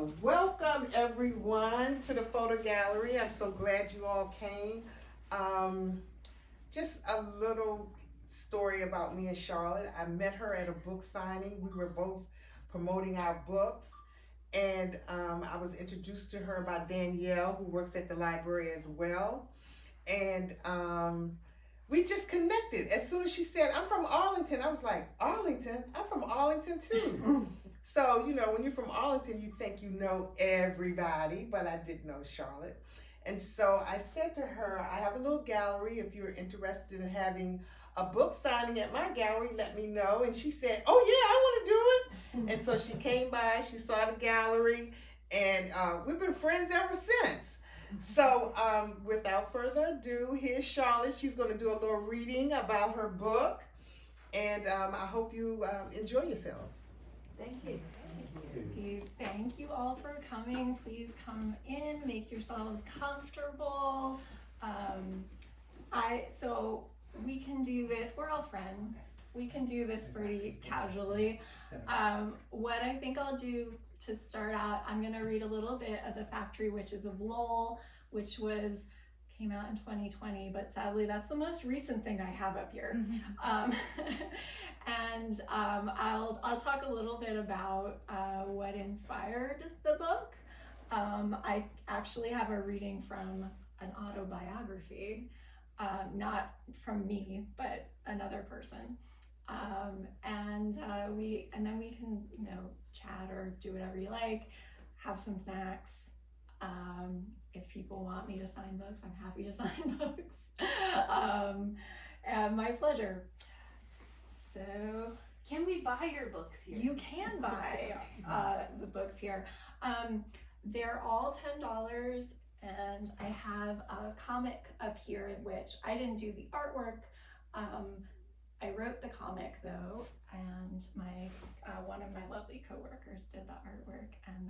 Welcome everyone to the photo gallery. I'm so glad you all came. Just a little story about me and Charlotte. I met her at a book signing. We were both promoting our books, and I was introduced to her by Danielle, who works at the library as well. And we just connected. As soon as she said, "I'm from Arlington," I was like, "Arlington? I'm from Arlington too." So, when you're from Arlington, you think you know everybody, but I didn't know Charlotte. And so I said to her, "I have a little gallery. If you're interested in having a book signing at my gallery, let me know." And she said, "Oh, yeah, I want to do it." And so she came by, she saw the gallery, and we've been friends ever since. So, without further ado, here's Charlotte. She's going to do a little reading about her book, and I hope you enjoy yourselves. Thank you. Thank you all for coming. Please come in, make yourselves comfortable. So we can do this. We're all friends. We can do this pretty casually. What I think I'll do to start out, I'm going to read a little bit of the Factory Witches of Lowell, which came out in 2020, but sadly that's the most recent thing I have up here. And I'll talk a little bit about what inspired the book. I actually have a reading from an autobiography, not from me, but another person. And then we can, chat or do whatever you like, have some snacks. If people want me to sign books, I'm happy to sign books. And my pleasure. So, can we buy your books here? You can buy the books here. They're all $10, and I have a comic up here, which I didn't do the artwork. I wrote the comic though, and one of my lovely coworkers did the artwork, and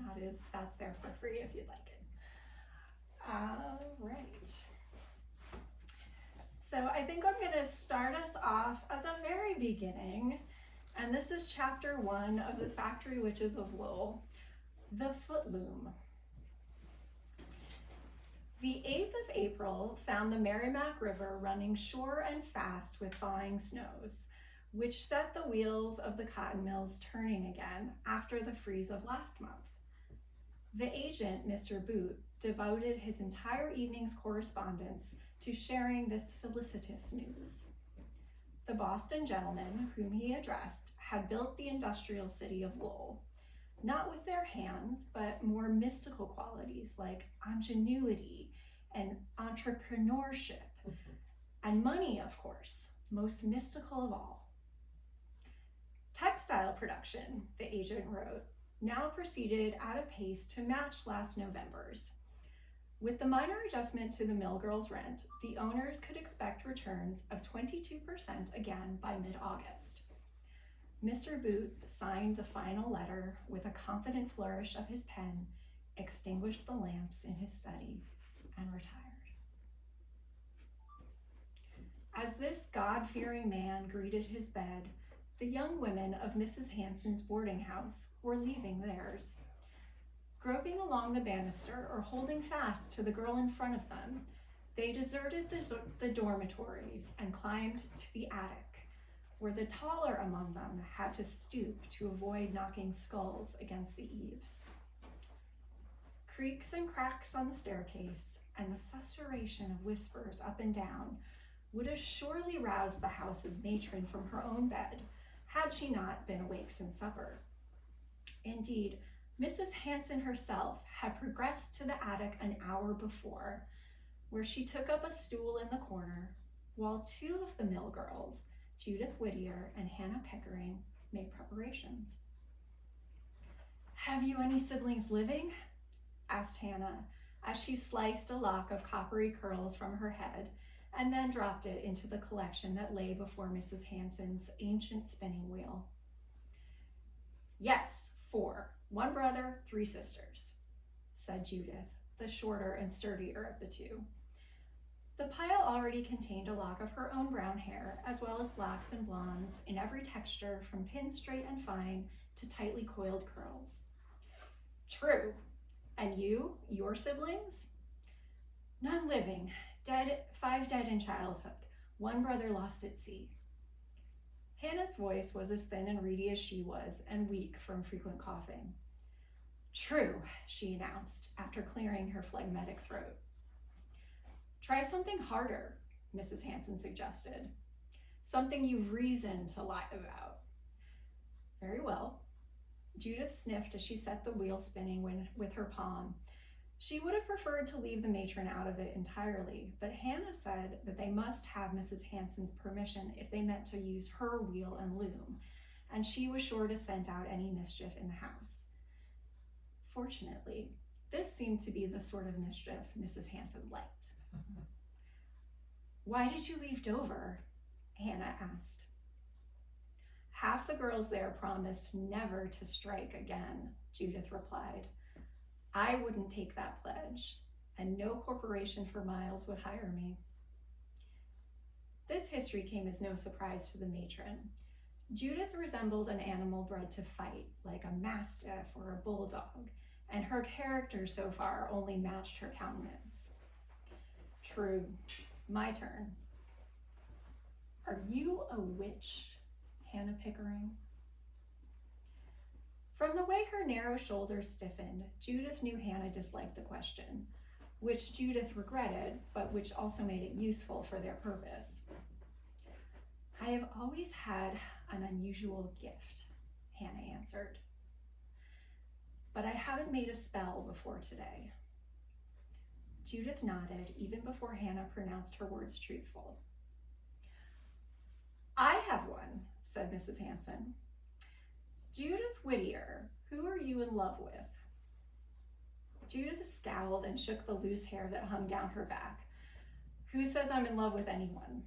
that's there for free if you'd like it. All right. So I think I'm going to start us off at the very beginning, and this is chapter 1 of the Factory Witches of Lowell, The Footloom. The 8th of April found the Merrimack River running sure and fast with thawing snows, which set the wheels of the cotton mills turning again after the freeze of last month. The agent, Mr. Boot, devoted his entire evening's correspondence to sharing this felicitous news. The Boston gentlemen whom he addressed had built the industrial city of Lowell, not with their hands, but more mystical qualities like ingenuity and entrepreneurship, and money, of course, most mystical of all. Textile production, the agent wrote, now proceeded at a pace to match last November's. With the minor adjustment to the mill girls' rent, the owners could expect returns of 22% again by mid-August. Mr. Boot signed the final letter with a confident flourish of his pen, extinguished the lamps in his study, and retired. As this God-fearing man greeted his bed, the young women of Mrs. Hanson's boarding house were leaving theirs. Groping along the banister or holding fast to the girl in front of them, they deserted the dormitories and climbed to the attic, where the taller among them had to stoop to avoid knocking skulls against the eaves. Creaks and cracks on the staircase and the susurration of whispers up and down would have surely roused the house's matron from her own bed, had she not been awake since supper. Indeed, Mrs. Hanson herself had progressed to the attic an hour before, where she took up a stool in the corner, while 2 of the mill girls, Judith Whittier and Hannah Pickering, made preparations. "Have you any siblings living?" asked Hannah, as she sliced a lock of coppery curls from her head and then dropped it into the collection that lay before Mrs. Hanson's ancient spinning wheel. "Yes, 4. 1 brother, 3 sisters," said Judith, the shorter and sturdier of the 2. The pile already contained a lock of her own brown hair, as well as blacks and blondes in every texture from pin straight and fine to tightly coiled curls. True. And you, your siblings? None living, dead, 5 dead in childhood. 1 brother lost at sea. Hannah's voice was as thin and reedy as she was, and weak from frequent coughing. True, she announced, after clearing her phlegmatic throat. Try something harder, Mrs. Hanson suggested. Something you've reason to lie about. Very well. Judith sniffed as she set the wheel spinning with her palm. She would have preferred to leave the matron out of it entirely, but Hannah said that they must have Mrs. Hanson's permission if they meant to use her wheel and loom, and she was sure to scent out any mischief in the house. Fortunately, this seemed to be the sort of mischief Mrs. Hanson liked. Why did you leave Dover? Hannah asked. Half the girls there promised never to strike again, Judith replied. I wouldn't take that pledge, and no corporation for miles would hire me. This history came as no surprise to the matron. Judith resembled an animal bred to fight, like a mastiff or a bulldog, and her character so far only matched her countenance. True. My turn. Are you a witch, Hannah Pickering? From the way her narrow shoulders stiffened, Judith knew Hannah disliked the question, which Judith regretted, but which also made it useful for their purpose. I have always had an unusual gift, Hannah answered. But I haven't made a spell before today. Judith nodded even before Hannah pronounced her words truthful. I have one, said Mrs. Hanson. Judith Whittier, who are you in love with? Judith scowled and shook the loose hair that hung down her back. Who says I'm in love with anyone?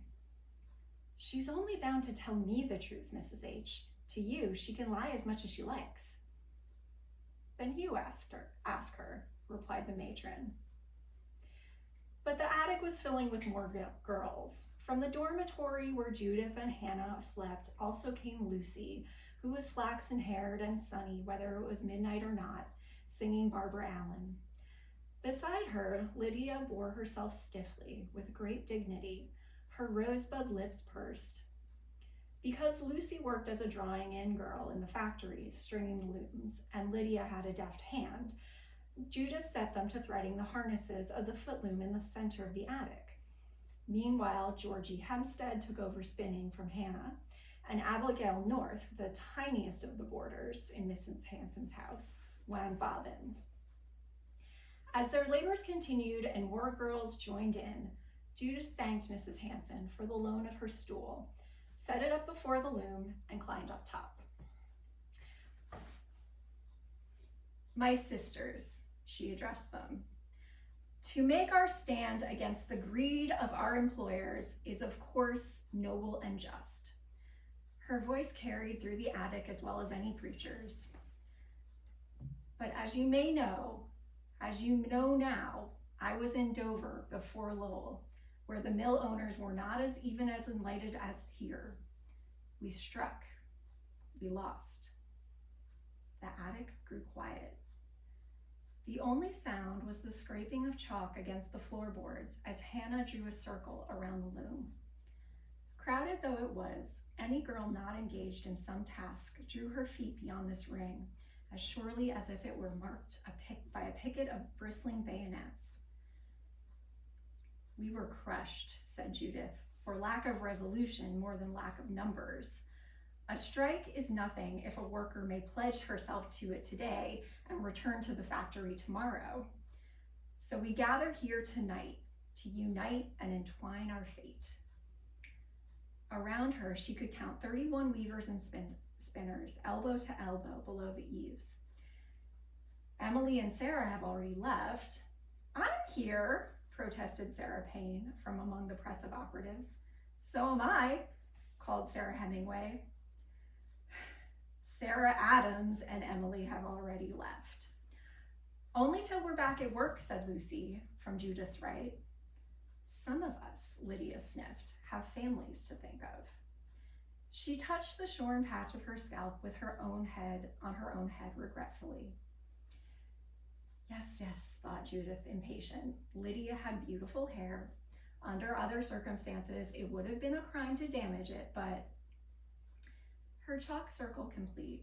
She's only bound to tell me the truth, Mrs. H. To you, she can lie as much as she likes. Then you ask her, replied the matron. But the attic was filling with more girls. From the dormitory where Judith and Hannah slept also came Lucy, who was flaxen-haired and sunny, whether it was midnight or not, singing Barbara Allen. Beside her, Lydia bore herself stiffly, with great dignity, her rosebud lips pursed. Because Lucy worked as a drawing-in girl in the factories, stringing the looms, and Lydia had a deft hand, Judith set them to threading the harnesses of the footloom in the center of the attic. Meanwhile, Georgie Hempstead took over spinning from Hannah, and Abigail North, the tiniest of the boarders in Mrs. Hanson's house, wound bobbins. As their labors continued and more girls joined in, Judith thanked Mrs. Hanson for the loan of her stool, set it up before the loom, and climbed up top. My sisters, she addressed them, to make our stand against the greed of our employers is of course noble and just. Her voice carried through the attic as well as any preacher's. But as you know now, I was in Dover before Lowell, where the mill owners were not even as enlightened as here. We struck, we lost. The attic grew quiet. The only sound was the scraping of chalk against the floorboards as Hannah drew a circle around the loom. Crowded though it was, any girl not engaged in some task drew her feet beyond this ring, as surely as if it were marked by a picket of bristling bayonets. We were crushed, said Judith, for lack of resolution more than lack of numbers. A strike is nothing if a worker may pledge herself to it today and return to the factory tomorrow. So we gather here tonight to unite and entwine our fate. Around her, she could count 31 weavers and spinners, elbow to elbow below the eaves. Emily and Sarah have already left. I'm here, protested Sarah Payne from among the press of operatives. So am I, called Sarah Hemingway. Sarah Adams and Emily have already left. Only till we're back at work, said Lucy, from Judith's right. Some of us, Lydia sniffed, have families to think of. She touched the shorn patch of her scalp with her own head regretfully. Yes, thought Judith, impatient. Lydia had beautiful hair. Under other circumstances, it would have been a crime to damage it, but her chalk circle complete,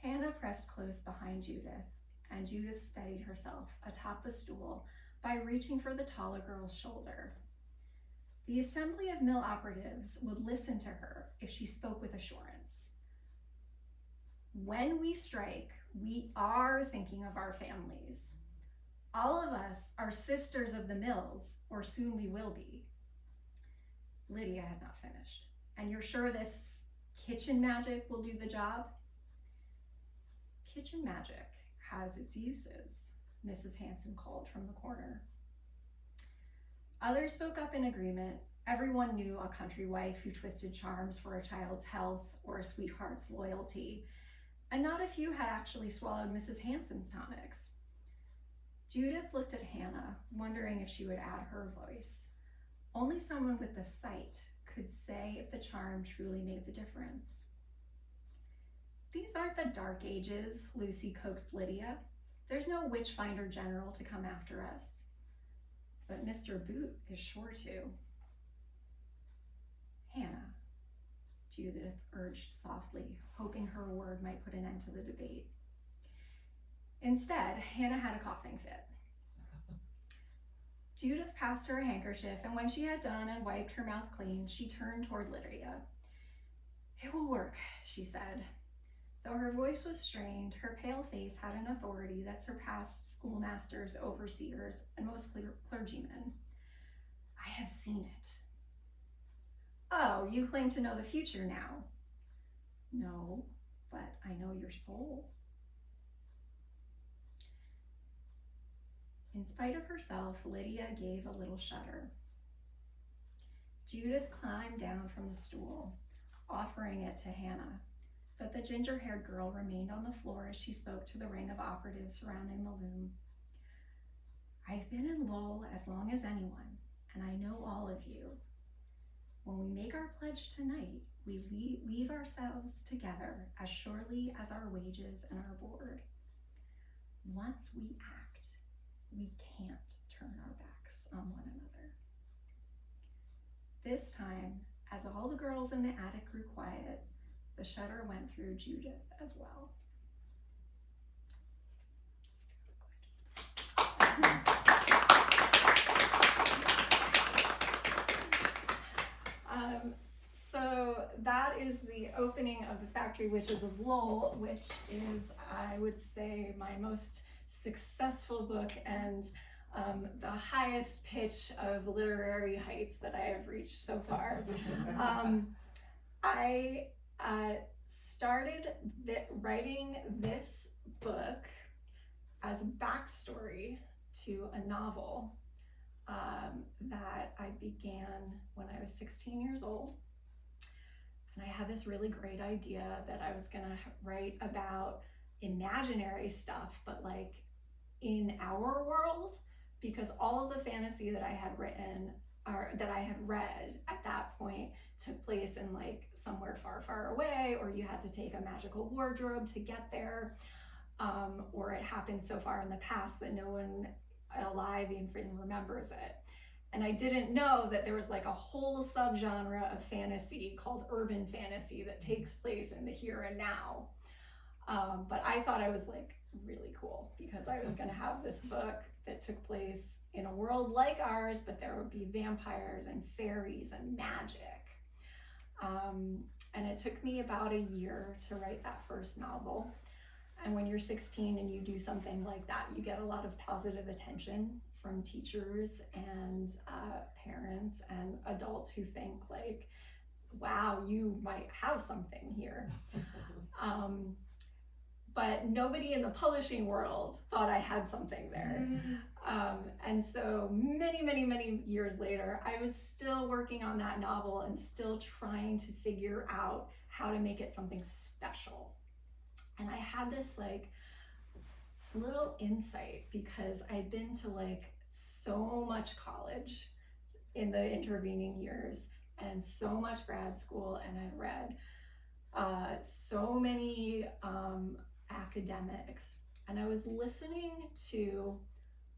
Hannah pressed close behind Judith, and Judith steadied herself atop the stool by reaching for the taller girl's shoulder. The assembly of mill operatives would listen to her if she spoke with assurance. When we strike, we are thinking of our families. All of us are sisters of the mills, or soon we will be. Lydia had not finished. And you're sure this kitchen magic will do the job? Kitchen magic has its uses, Mrs. Hanson called from the corner. Others spoke up in agreement. Everyone knew a country wife who twisted charms for a child's health or a sweetheart's loyalty, and not a few had actually swallowed Mrs. Hanson's tonics. Judith looked at Hannah, wondering if she would add her voice. Only someone with the sight could say if the charm truly made the difference. These aren't the dark ages, Lucy coaxed Lydia. There's no witch finder general to come after us. But Mr. Boot is sure to. Hannah, Judith urged softly, hoping her word might put an end to the debate. Instead, Hannah had a coughing fit. Judith passed her a handkerchief, and when she had done and wiped her mouth clean, she turned toward Lydia. It will work, she said. Though her voice was strained, her pale face had an authority that surpassed schoolmasters, overseers, and most clergymen. I have seen it. Oh, you claim to know the future now. No, but I know your soul. In spite of herself, Lydia gave a little shudder. Judith climbed down from the stool, offering it to Hannah, but the ginger-haired girl remained on the floor as she spoke to the ring of operatives surrounding the loom. I've been in Lowell as long as anyone, and I know all of you. When we make our pledge tonight, we weave ourselves together as surely as our wages and our board. Once we act, we can't turn our backs on one another. This time, as all the girls in the attic grew quiet, the shudder went through Judith as well. So that is the opening of the Factory Witches of Lowell, which is, I would say, my most successful book and the highest pitch of literary heights that I have reached so far. I started writing this book as a backstory to a novel that I began when I was 16 years old. And I had this really great idea that I was gonna write about imaginary stuff, but like in our world, because all of the fantasy that I had written or that I had read at that point took place in like somewhere far, far away, or you had to take a magical wardrobe to get there, or it happened so far in the past that no one alive even remembers it. And I didn't know that there was like a whole subgenre of fantasy called urban fantasy that takes place in the here and now. But I thought I was like really cool because I was gonna have this book that took place in a world like ours, but there would be vampires and fairies and magic. And it took me about a year to write that first novel. And when you're 16 and you do something like that, you get a lot of positive attention from teachers and parents and adults who think like, wow, you might have something here. But nobody in the publishing world thought I had something there. And so many years later, I was still working on that novel and still trying to figure out how to make it something special. And I had this like little insight because I'd been to like so much college in the intervening years and so much grad school, and I read so many academics and I was listening to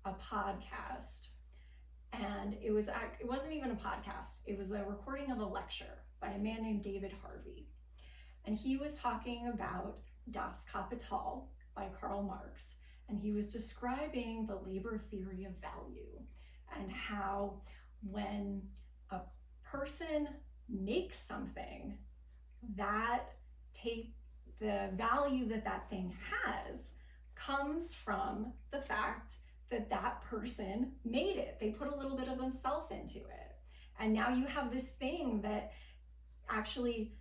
a podcast, and it wasn't even a podcast. It was a recording of a lecture by a man named David Harvey, and he was talking about Das Kapital by Karl Marx, and he was describing the labor theory of value and how when a person makes something, that the value that that thing has comes from the fact that that person made it. They put a little bit of themselves into it. And now you have this thing that actually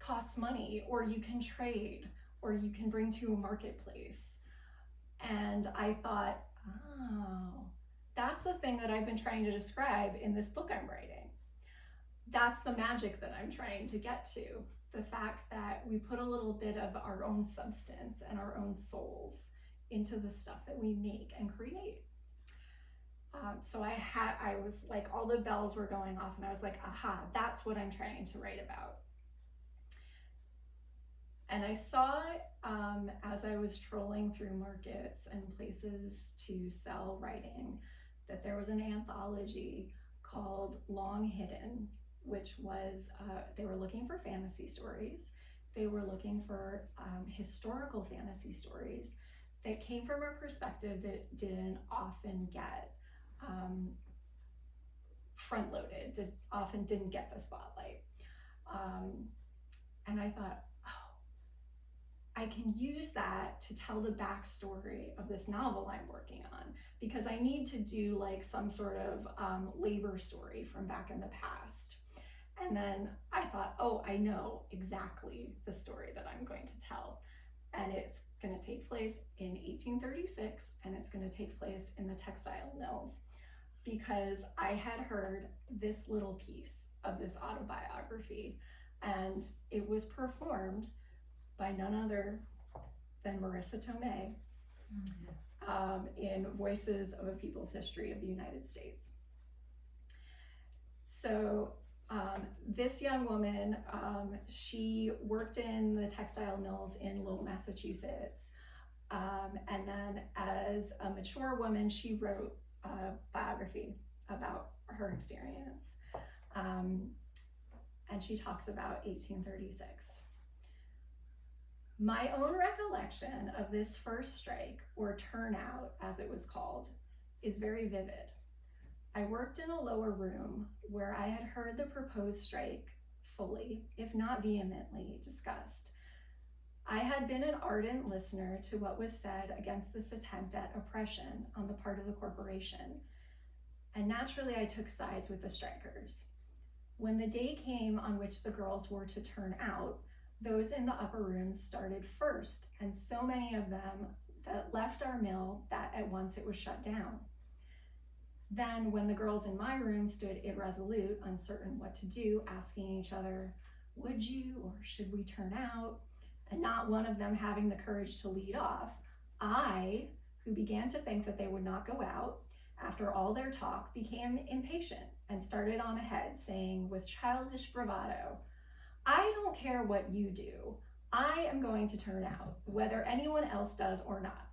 costs money, or you can trade, or you can bring to a marketplace. And I thought, oh, that's the thing that I've been trying to describe in this book I'm writing. That's the magic that I'm trying to get to. The fact that we put a little bit of our own substance and our own souls into the stuff that we make and create. So I was like, all the bells were going off, and I was like, aha, that's what I'm trying to write about. And I saw, as I was strolling through markets and places to sell writing, that there was an anthology called Long Hidden, which was, they were looking for fantasy stories. They were looking for historical fantasy stories that came from a perspective that didn't often get front-loaded, often didn't get the spotlight. And I thought, I can use that to tell the backstory of this novel I'm working on, because I need to do like some sort of labor story from back in the past. And then I thought, oh, I know exactly the story that I'm going to tell. And it's going to take place in 1836, and it's going to take place in the textile mills, because I had heard this little piece of this autobiography, and it was performed by none other than Marissa Tomei in Voices of a People's History of the United States. So this young woman, she worked in the textile mills in Lowell, Massachusetts. And then as a mature woman, she wrote a biography about her experience. And she talks about 1836. My own recollection of this first strike, or turnout as it was called, is very vivid. I worked in a lower room where I had heard the proposed strike fully, if not vehemently, discussed. I had been an ardent listener to what was said against this attempt at oppression on the part of the corporation, and naturally I took sides with the strikers. When the day came on which the girls were to turn out, those in the upper rooms started first, and so many of them that left our mill that at once it was shut down. Then when the girls in my room stood irresolute, uncertain what to do, asking each other, would you or should we turn out? And not one of them having the courage to lead off, I, who began to think that they would not go out, after all their talk, became impatient and started on ahead, saying with childish bravado, I don't care what you do. I am going to turn out, whether anyone else does or not.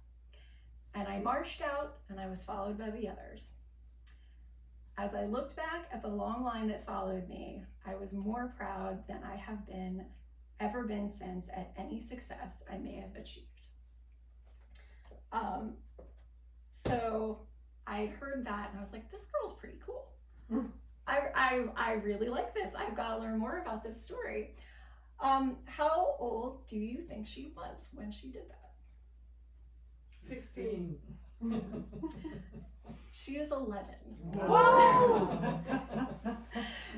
And I marched out, and I was followed by the others. As I looked back at the long line that followed me, I was more proud than I have ever been since at any success I may have achieved. So I heard that, and I was like, this girl's pretty cool. I really like this. I've got to learn more about this story. How old do you think she was when she did that? 16. She is 11. Wow.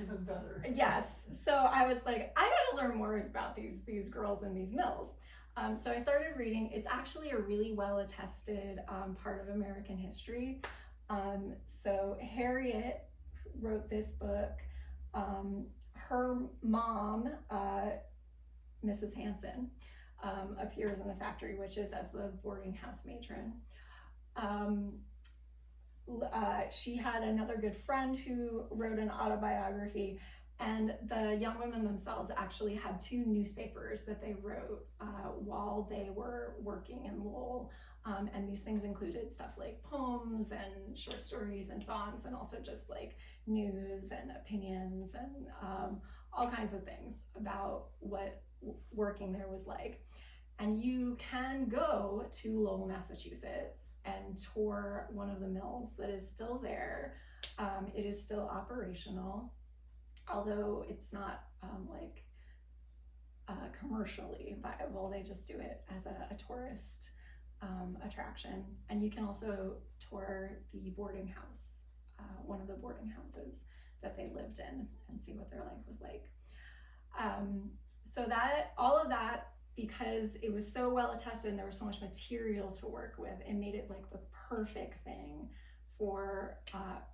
Even better. Yes. So I was like, I got to learn more about these girls in these mills. So I started reading. It's actually a really well attested part of American history. So Harriet wrote this book. Her mom, Mrs. Hanson, appears in the Factory Witches as the boarding house matron. She had another good friend who wrote an autobiography, And the young women themselves actually had 2 newspapers that they wrote while they were working in Lowell. And these things included stuff like poems and short stories and songs, and also just like news and opinions and all kinds of things about what working there was like. And you can go to Lowell, Massachusetts and tour one of the mills that is still there. It is still operational, although it's not commercially viable. They just do it as a tourist attraction. And you can also tour the boarding house, one of the boarding houses that they lived in, and see what their life was like. So that, all of that, because it was so well attested and there was so much material to work with, it made it like the perfect thing for,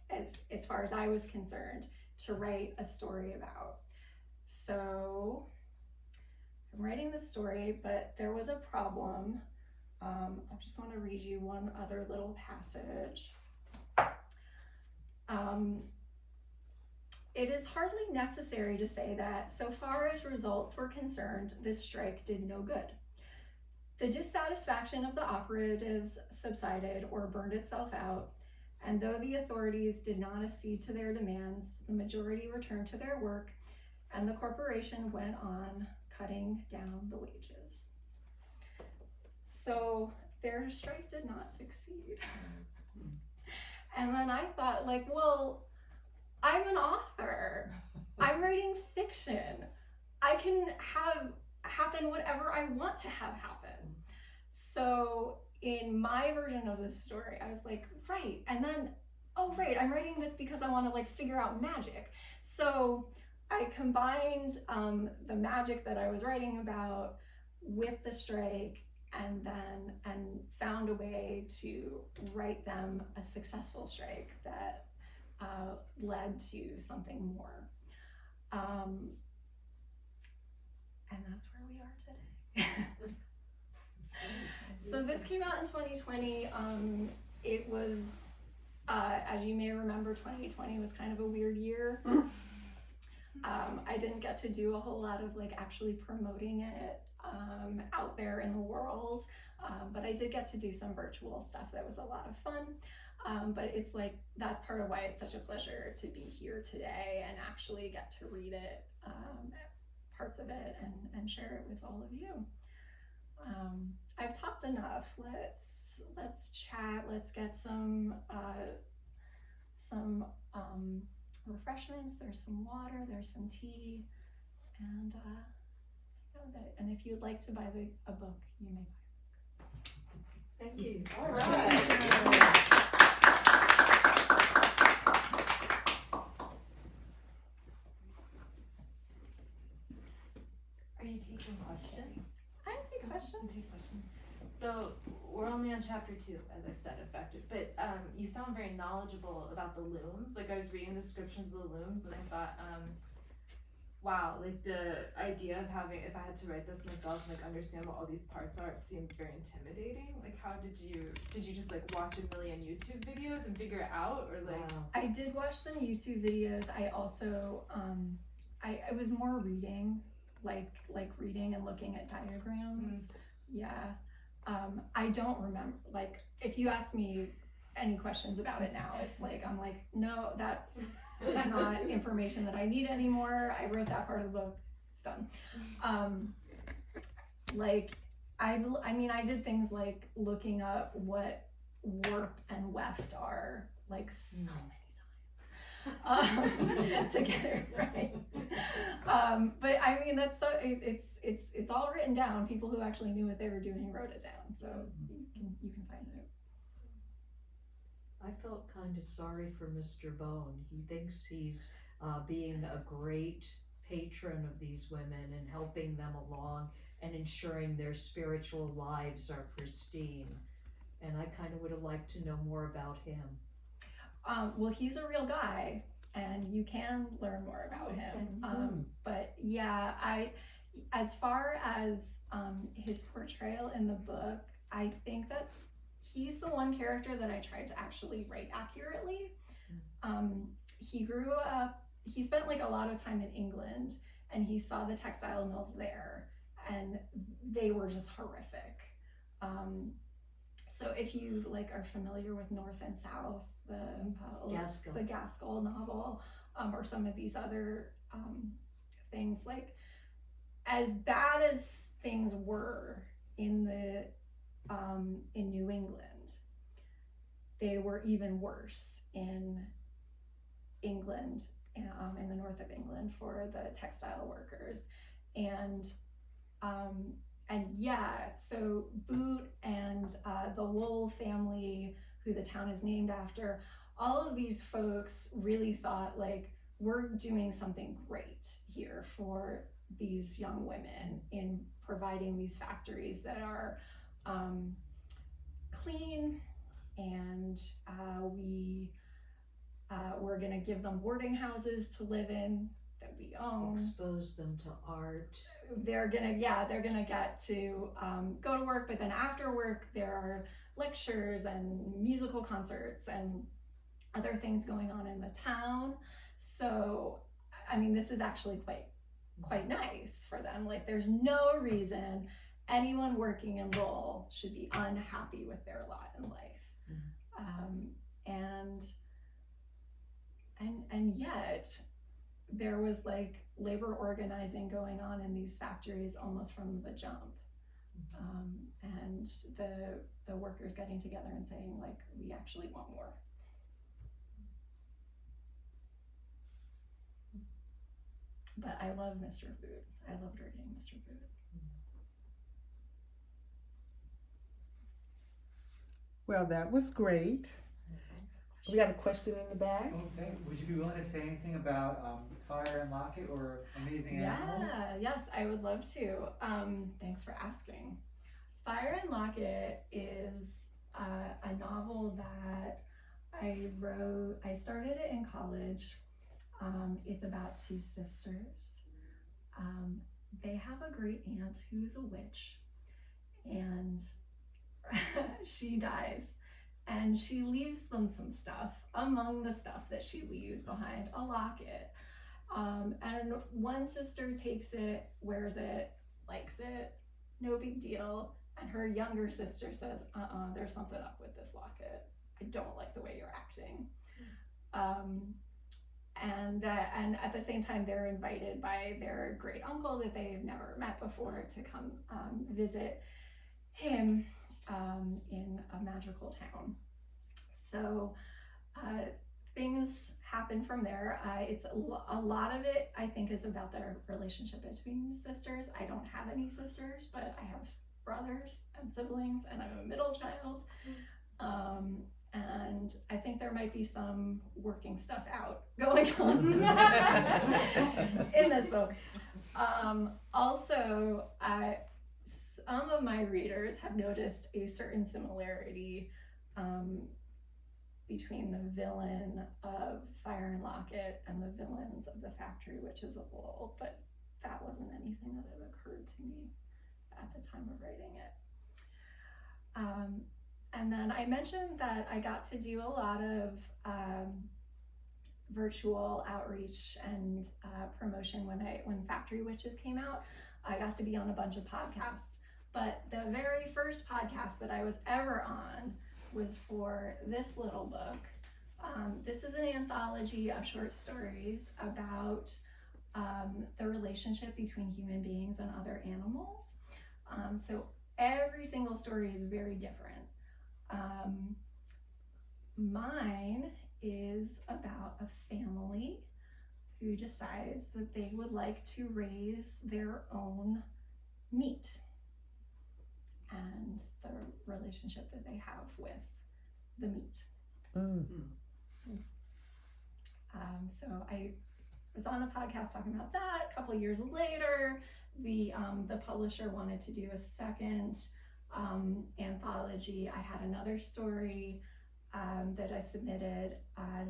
as far as I was concerned, to write a story about. So I'm writing this story, but there was a problem. I just want to read you one other little passage. It is hardly necessary to say that, so far as results were concerned, this strike did no good. The dissatisfaction of the operatives subsided or burned itself out, and though the authorities did not accede to their demands, the majority returned to their work, and the corporation went on cutting down the wages. So their strike did not succeed. And then I thought, like, well, I'm an author. I'm writing fiction. I can have happen whatever I want to have happen. So in my version of this story, I was like, right. And then, oh, right, I'm writing this because I want to like figure out magic. So I combined the magic that I was writing about with the strike, and found a way to write them a successful strike that led to something more. And that's where we are today. So this came out in 2020. It was, as you may remember, 2020 was kind of a weird year. I didn't get to do a whole lot of like actually promoting it out there in the world, but I did get to do some virtual stuff that was a lot of fun. But it's like, that's part of why it's such a pleasure to be here today and actually get to read it, parts of it, and share it with all of you. I've talked enough. Let's chat. Let's get some refreshments. There's some water. There's some tea, and and if you'd like to buy a book, you may buy it. Thank you. All right. Are you taking questions? I can take questions. Take questions. So we're only on chapter 2, as I've said, effective. But you sound very knowledgeable about the looms. Like I was reading descriptions of the looms, and I thought, wow, like the idea of having, if I had to write this myself and like understand what all these parts are, it seemed very intimidating. Like how did you just like watch a million YouTube videos and figure it out, or like? Wow. I did watch some YouTube videos. I also, I was more reading, like reading and looking at diagrams. Yeah. I don't remember, like, if you ask me any questions about it now, it's like, I'm like, no, that is not information that I need anymore. I wrote that part of the book, it's done. Like, I mean, I did things like looking up what warp and weft are, like, so many times to get it right. But I mean, that's so, it's all written down. People who actually knew what they were doing wrote it down, so you can find it. I felt kind of sorry for Mr. Bone. He thinks he's being a great patron of these women and helping them along and ensuring their spiritual lives are pristine. And I kind of would have liked to know more about him. Well, he's a real guy, and you can learn more about him. But yeah, as far as his portrayal in the book, I think he's the one character that I tried to actually write accurately. He grew up he spent like a lot of time in England, and he saw the textile mills there, and they were just horrific. So if you like are familiar with North and South, Gaskell. the Gaskell novel, or some of these other things, like as bad as things were in New England, they were even worse in England, in the north of England, for the textile workers. And yeah, so Boot and the Lowell family, who the town is named after, all of these folks really thought, like, we're doing something great here for these young women in providing these factories that are clean, and we're gonna give them boarding houses to live in that we own. Expose them to art. They're gonna get to go to work, but then after work there are lectures and musical concerts and other things going on in the town. So I mean, this is actually quite nice for them. Like, there's no reason anyone working in Lowell should be unhappy with their lot in life. And yet there was like labor organizing going on in these factories almost from the jump. And the workers getting together and saying, like, we actually want more. But I love Mr. Boot. I loved reading Mr. Boot. Well, that was great. We got a question in the back. Okay. Would you be willing to say anything about Fire and Locket or Amazing Animals? Yes, I would love to. Thanks for asking. Fire and Locket is a novel that I wrote. I started it in college. It's about two sisters. They have a great aunt who's a witch, and she dies. And she leaves them some stuff. Among the stuff that she leaves behind, a locket. And one sister takes it, wears it, likes it, no big deal. And her younger sister says, there's something up with this locket. I don't like the way you're acting. And at the same time, they're invited by their great uncle that they've never met before to come visit him in a magical town. So things happen from there. It's a lot of it, I think, is about their relationship between sisters. I don't have any sisters, but I have brothers and siblings, and I'm a middle child. And I think there might be some working stuff out going on in this book. Also, some of my readers have noticed a certain similarity between the villain of Fire and Locket and the villains of the Factory Witches of Lowell, but that wasn't anything that had occurred to me at the time of writing it. And then I mentioned that I got to do a lot of virtual outreach and promotion when Factory Witches came out. I got to be on a bunch of podcasts, but the very first podcast that I was ever on was for this little book. This is an anthology of short stories about the relationship between human beings and other animals. So every single story is very different. Mine is about a family who decides that they would like to raise their own meat and the relationship that they have with the meat. So I was on a podcast talking about that. A couple of years later, the publisher wanted to do a second anthology. I had another story that I submitted.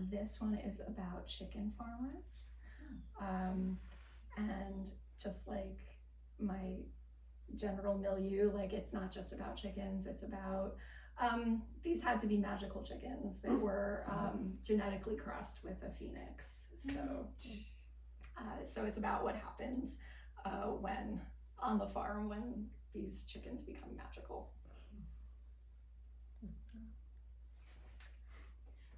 This one is about chicken farmers. And just like my general milieu, like, it's not just about chickens, it's about These had to be magical chickens that were genetically crossed with a phoenix. So it's about what happens when on the farm when these chickens become magical.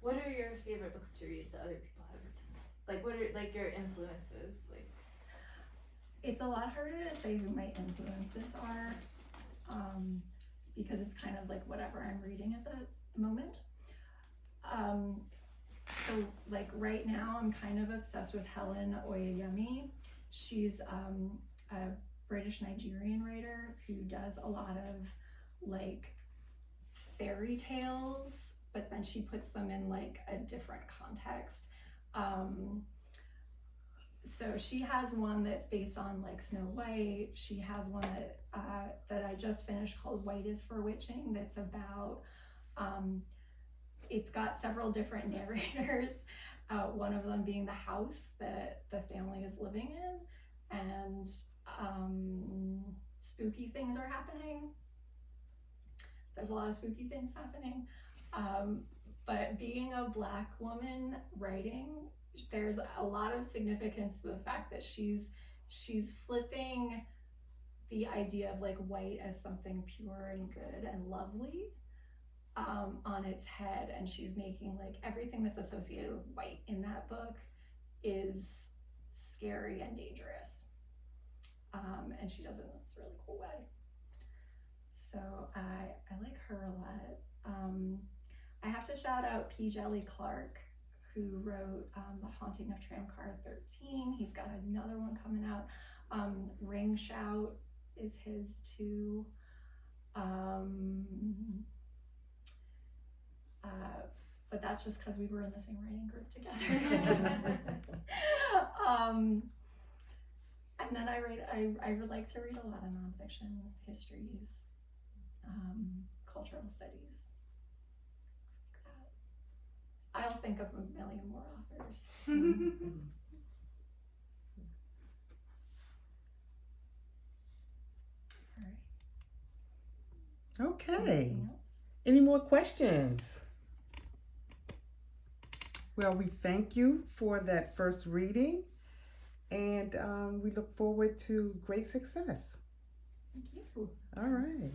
What are your favorite books to read that other people have written? Like, what are like your influences? Like, It's a lot harder to say who my influences are, because it's kind of like whatever I'm reading at the moment. So like right now I'm kind of obsessed with Helen Oyeyemi. She's a British Nigerian writer who does a lot of like fairy tales, but then she puts them in like a different context. So she has one that's based on like Snow White. She has one that I just finished called White is for Witching. That's about it's got several different narrators. One of them being the house that the family is living in, and spooky things are happening. There's a lot of spooky things happening. But being a Black woman writing, there's a lot of significance to the fact that she's flipping the idea of like white as something pure and good and lovely on its head, and she's making like everything that's associated with white in that book is scary and dangerous, and she does it in this really cool way. So I like her a lot. I have to shout out P. Jelly Clark, who wrote The Haunting of Tramcar 13. He's got another one coming out. Ring Shout is his too. But that's just because we were in the same writing group together. And then I would like to read a lot of nonfiction, histories, cultural studies. I'll think of a million more authors. All right. Okay. Anything else? Any more questions? Well, we thank you for that first reading, and we look forward to great success. Thank you. All right.